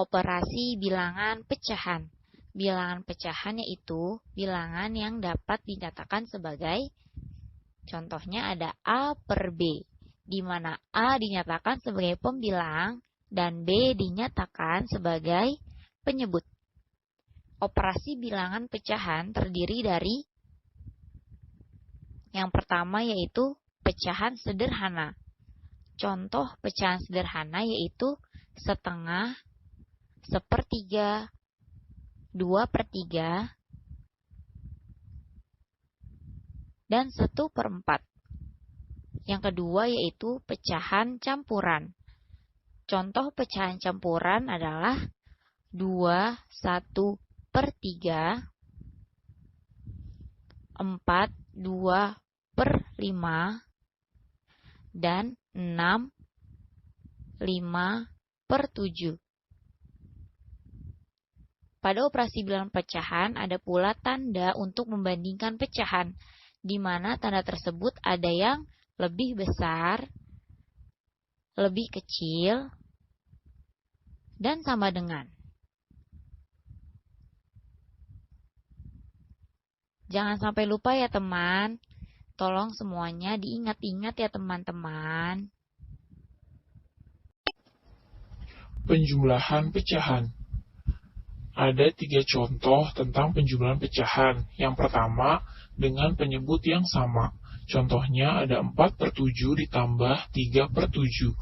Operasi bilangan pecahan. Bilangan pecahan yaitu bilangan yang dapat dinyatakan sebagai, contohnya ada A per B, di mana A dinyatakan sebagai pembilang dan B dinyatakan sebagai penyebut. Operasi bilangan pecahan terdiri dari yang pertama yaitu pecahan sederhana. Contoh pecahan sederhana yaitu setengah, sepertiga, 2/3, dan 1/4. Yang kedua yaitu pecahan campuran. Contoh pecahan campuran adalah 2, 1/3, 4, 2/5, dan 6, 5/7. Pada operasi bilangan pecahan ada pula tanda untuk membandingkan pecahan, di mana tanda tersebut ada yang lebih besar, lebih kecil, dan sama dengan. Jangan sampai lupa ya teman, tolong semuanya diingat-ingat ya teman-teman. Penjumlahan pecahan. Ada 3 contoh tentang penjumlahan pecahan. Yang pertama, dengan penyebut yang sama. Contohnya ada 4/7 ditambah 3/7.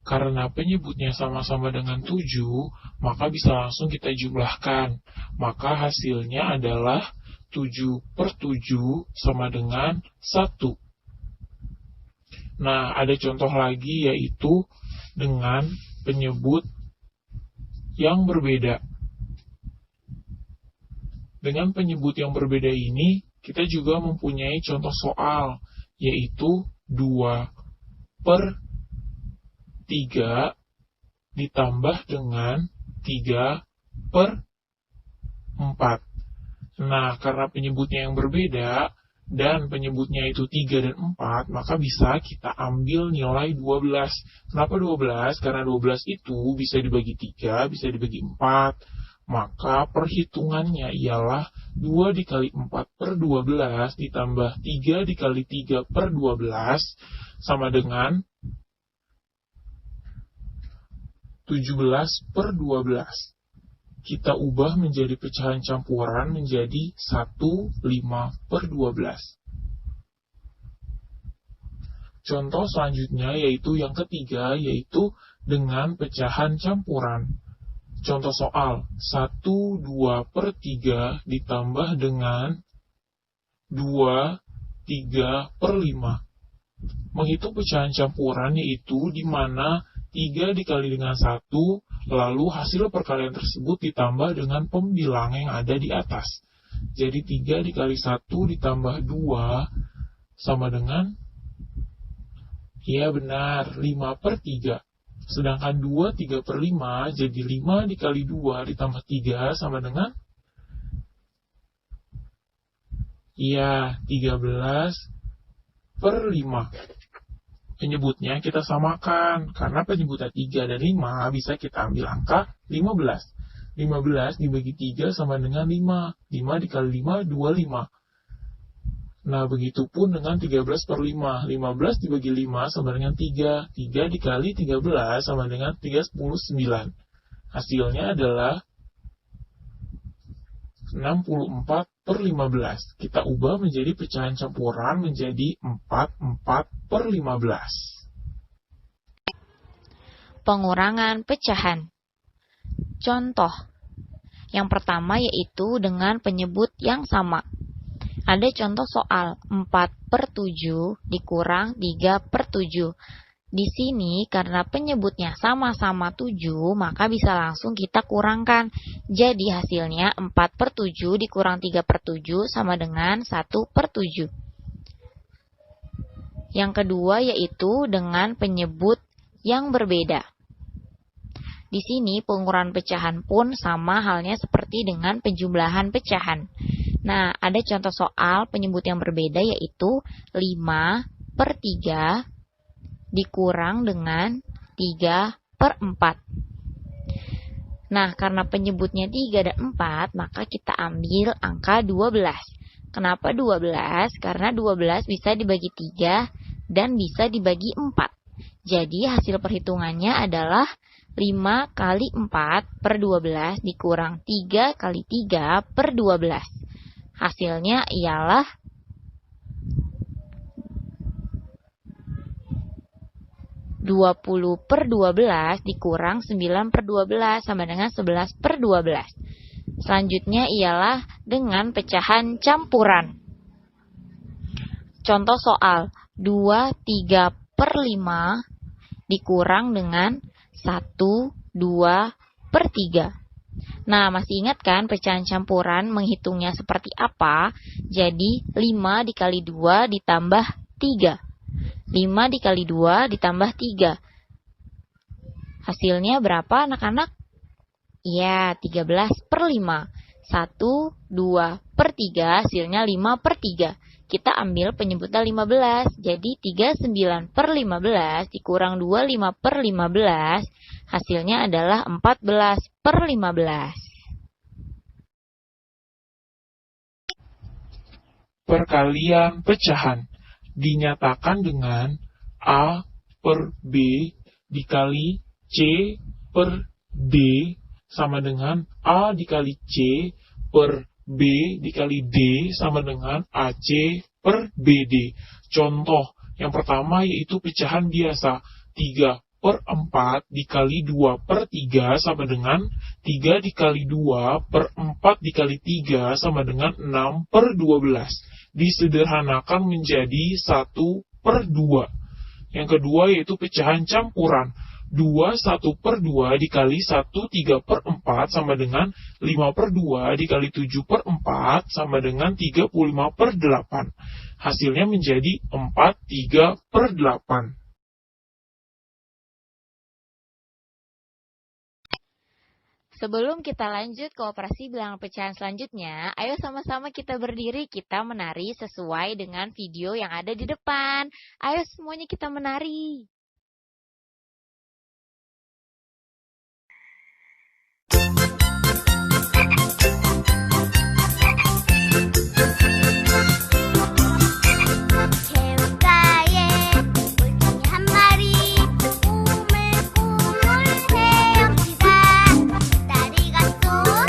Karena penyebutnya sama-sama dengan 7, maka bisa langsung kita jumlahkan. Maka hasilnya adalah 7/7 sama dengan 1. Nah, ada contoh lagi yaitu dengan penyebut yang berbeda. Dengan penyebut yang berbeda ini, kita juga mempunyai contoh soal, yaitu 2/3 ditambah dengan 3/4. Nah, karena penyebutnya yang berbeda, dan penyebutnya itu 3 dan 4, maka bisa kita ambil nilai 12. Kenapa 12? Karena 12 itu bisa dibagi 3, bisa dibagi 4. Maka perhitungannya ialah 2 dikali 4/12 ditambah 3 dikali 3/12 sama dengan 17/12. kita ubah menjadi pecahan campuran menjadi 1/5/12. Contoh selanjutnya yaitu yang ketiga, yaitu dengan pecahan campuran. Contoh soal, 1/2/3 ditambah dengan 2/3/5. Menghitung pecahan campuran yaitu di mana 3 dikali dengan 1, lalu hasil perkalian tersebut ditambah dengan pembilang yang ada di atas. Jadi 3 dikali 1 ditambah 2 sama dengan, ya benar, 5/3. Sedangkan 2/3/5 jadi 5 dikali 2 ditambah 3 sama dengan, ya, 13/5. Penyebutnya kita samakan, karena penyebutnya 3 dan 5 bisa kita ambil angka 15. 15 dibagi 3 sama dengan 5. 5 dikali 5, 25. Nah, begitupun dengan 13/5. 15 dibagi 5 sama dengan 3. 3 dikali 13 sama dengan 39. Hasilnya adalah 64/15. Kita ubah menjadi pecahan campuran menjadi 44/15. Pengurangan pecahan. Contoh. Yang pertama yaitu dengan penyebut yang sama. Ada contoh soal 4/7 dikurang 3/7. Di sini karena penyebutnya sama-sama 7, maka bisa langsung kita kurangkan. Jadi hasilnya 4/7 dikurang 3/7 sama dengan 1/7. Yang kedua yaitu dengan penyebut yang berbeda. Di sini pengurangan pecahan pun sama halnya seperti dengan penjumlahan pecahan. Nah, ada contoh soal penyebut yang berbeda yaitu 5/3 dikurang dengan 3/4. Nah, karena penyebutnya 3 dan 4, maka kita ambil angka 12. Kenapa 12? Karena 12 bisa dibagi 3 dan bisa dibagi 4. Jadi hasil perhitungannya adalah 5 kali 4/12 dikurang 3 kali 3/12. Hasilnya ialah 20/12 dikurang 9/12 sama dengan 11/12. Selanjutnya ialah dengan pecahan campuran. Contoh soal 2/3/5 dikurang dengan 1/2/3. Nah, masih ingat kan pecahan campuran menghitungnya seperti apa? Jadi 5 dikali 2 ditambah 3. 5 dikali 2 ditambah 3. Hasilnya berapa anak-anak? Ya, 13/5. 1/2/3 hasilnya 5/3. Kita ambil penyebutnya 15. Jadi 39/15 dikurang 25/15. Hasilnya adalah 14/15. Perkalian pecahan dinyatakan dengan A per B dikali C per D sama dengan A dikali C per B dikali D sama dengan AC per BD. Contoh yang pertama yaitu pecahan biasa. 3/4 dikali 2/3 sama dengan 3 dikali 2/4 dikali 3 sama dengan 6/12. Disederhanakan menjadi 1/2. Yang kedua yaitu pecahan campuran. 2 1/2 dikali 1 3/4 sama dengan 5/2 dikali 7/4 sama dengan 35/8. Hasilnya menjadi 43/8. Sebelum kita lanjut ke operasi bilangan pecahan selanjutnya, ayo sama-sama kita berdiri, kita menari sesuai dengan video yang ada di depan. Ayo semuanya kita menari. 우물우물 헤엄치다 다리가 쏙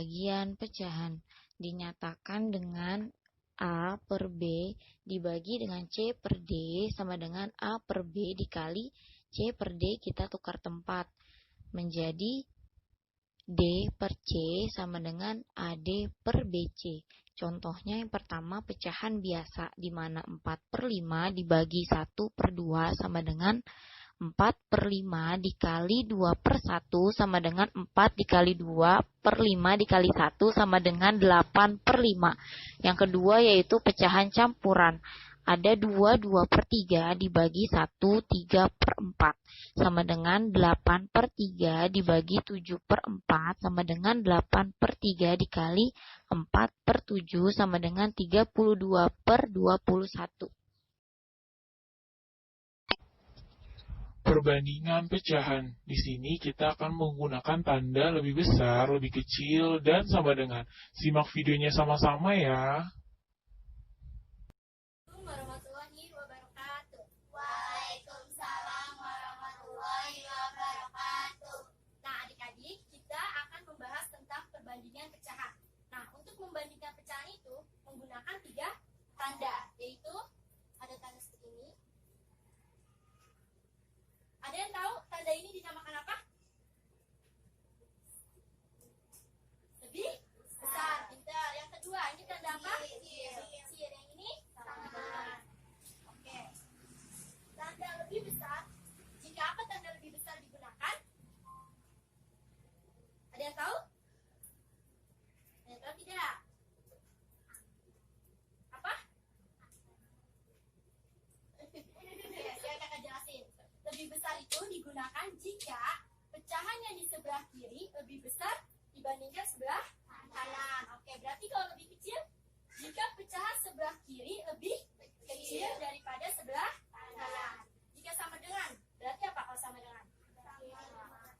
pembagian pecahan dinyatakan dengan A per B dibagi dengan C per D sama dengan A per B dikali C per D, kita tukar tempat menjadi D per C sama dengan AD per BC. Contohnya yang pertama pecahan biasa di mana 4/5 dibagi 1/2 sama dengan 4/5 dikali 2/1 sama dengan 4 dikali 2/5 dikali 1 sama dengan 8/5. Yang kedua yaitu pecahan campuran. Ada 2/3 dibagi 1/3/4 sama dengan 8/3 dibagi 7/4 sama dengan 8/3 dikali 4/7 sama dengan 32/21. Perbandingan pecahan. Di sini kita akan menggunakan tanda lebih besar, lebih kecil, dan sama dengan. Simak videonya sama-sama ya. Warahmatullahi wabarakatuh. Waalaikumsalam warahmatullahi wabarakatuh. Nah, adik-adik, kita akan membahas tentang perbandingan pecahan. Nah, untuk membandingkan pecahan itu menggunakan 3 tanda, yaitu ada tanda seperti ini. Ada yang tahu tanda ini dinamakan apa? Lebih besar. Pintar. Yang kedua, ini tanda apa? Kecil. Yang ini sama. Oke. Tanda lebih besar. Jika apa tanda lebih besar digunakan? Ada yang tahu? Ada yang tahu tidak? Apa? Saya akan jelasin. Lebih besar itu digunakan jika pecahan yang di sebelah kiri lebih besar dibandingkan sebelah kanan. Oke, berarti kalau lebih kecil, jika pecahan sebelah kiri lebih kecil daripada sebelah kanan. Jika sama dengan, berarti apa kalau sama dengan?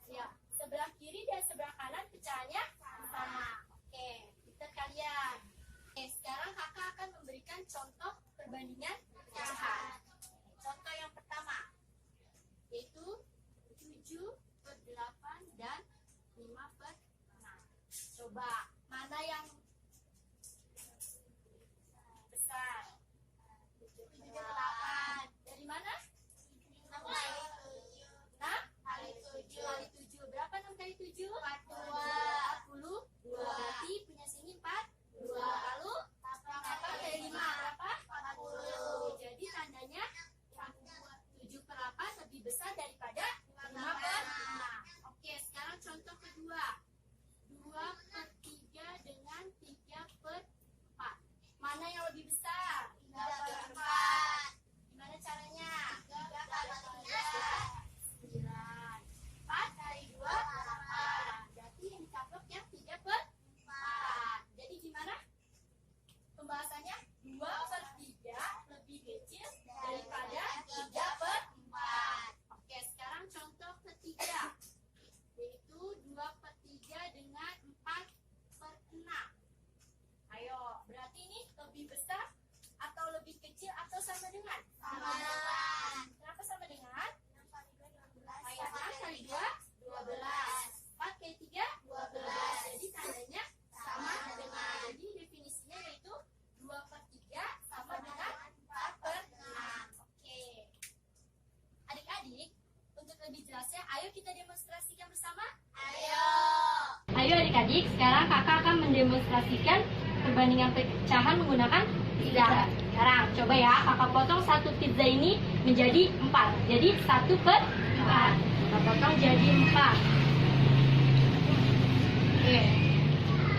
Ya, sebelah kiri dan sebelah kanan pecahannya sama. Oke, pintar kalian. Oke, sekarang kakak akan memberikan contoh perbandingan pecahan. Contoh yang pertama, yaitu 7/8 dan 5/6. Coba, mana yang besar? 7/8. Dari mana? 6 kali 7. Berapa 6 kali 7? 42. Berarti punya sini 42. Lalu 8 kali 5 berapa? 40. Jadi tandanya 7/8 lebih besar daripada 5/6. Oke, sekarang contoh kedua. 2/3 dengan 3/4. Mana yang lebih besar? 3/4. Gimana caranya? 3 kali 3, 9. 4 kali 2, 8. Berarti yang dicaplok yang 3/4. Jadi gimana pembahasannya? 2/3 lebih kecil daripada 3/4. Oke, sekarang contoh ketiga, yaitu 2/3 dengan 4/6. Ayo, berarti ini lebih besar atau lebih kecil atau sama dengan? Sama dengan. Kenapa sama dengan? 6 kali 2, 12. 4 kali 3, 12. Jadi tandanya sama dengan. Jadi definisinya yaitu 2/3 sama dengan 4/6. Oke. Adik-adik, untuk lebih jelasnya, ayo kita demonstrasikan bersama. Ayo adik-adik, sekarang kakak akan mendemonstrasikan perbandingan pecahan menggunakan pizza. Sekarang coba ya, kakak potong satu pizza ini menjadi 4. Jadi 1/4. Kakak potong jadi 4. Oke.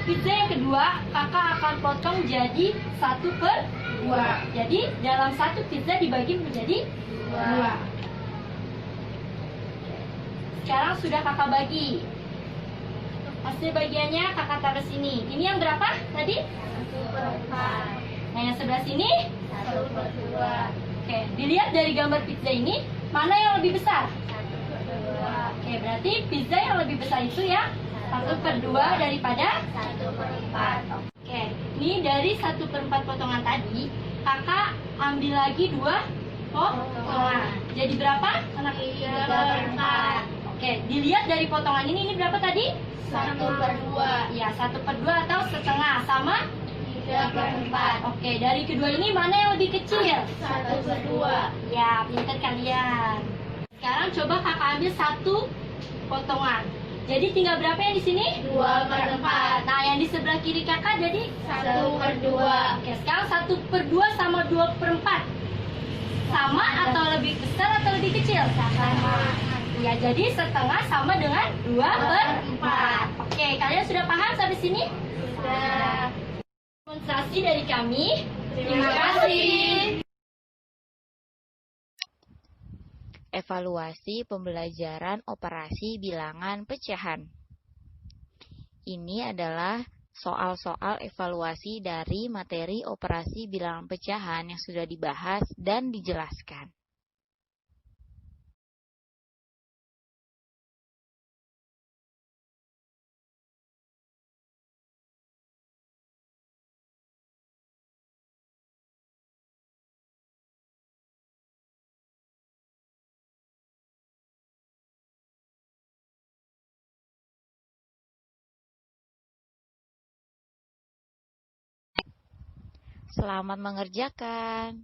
Pizza yang kedua, kakak akan potong jadi 1/2. Jadi dalam satu pizza dibagi menjadi 2. Sekarang sudah kakak bagi. Hasil bagiannya kakak taruh sini. Ini yang berapa tadi? 1/4. Nah, yang sebelah sini? 1/2. Oke, dilihat dari gambar pizza ini, mana yang lebih besar? 1/2. Oke, berarti pizza yang lebih besar itu ya 1/2 daripada 1/4. Oke, ini dari 1/4 potongan tadi, kakak ambil lagi 2 potongan. Jadi berapa? 3/4. Oke, Oke, dilihat dari potongan ini berapa tadi? 1/2. Ya, 1/2 atau setengah sama 3/4. Oke, dari kedua ini mana yang lebih kecil? 1/2. Ya, pintar kalian. Sekarang coba kakak ambil satu potongan. Jadi tinggal berapa yang di sini? 2/4. Nah, yang di sebelah kiri kakak jadi 1/2. Oke, sekarang 1/2 sama 2/4. Sama atau lebih besar atau lebih kecil? Sama. Ya, jadi setengah sama dengan 2/4. Oke, kalian sudah paham sampai sini? Sudah. Demonstrasi dari kami. Terima kasih. Evaluasi pembelajaran operasi bilangan pecahan. Ini adalah soal-soal evaluasi dari materi operasi bilangan pecahan yang sudah dibahas dan dijelaskan. Selamat mengerjakan.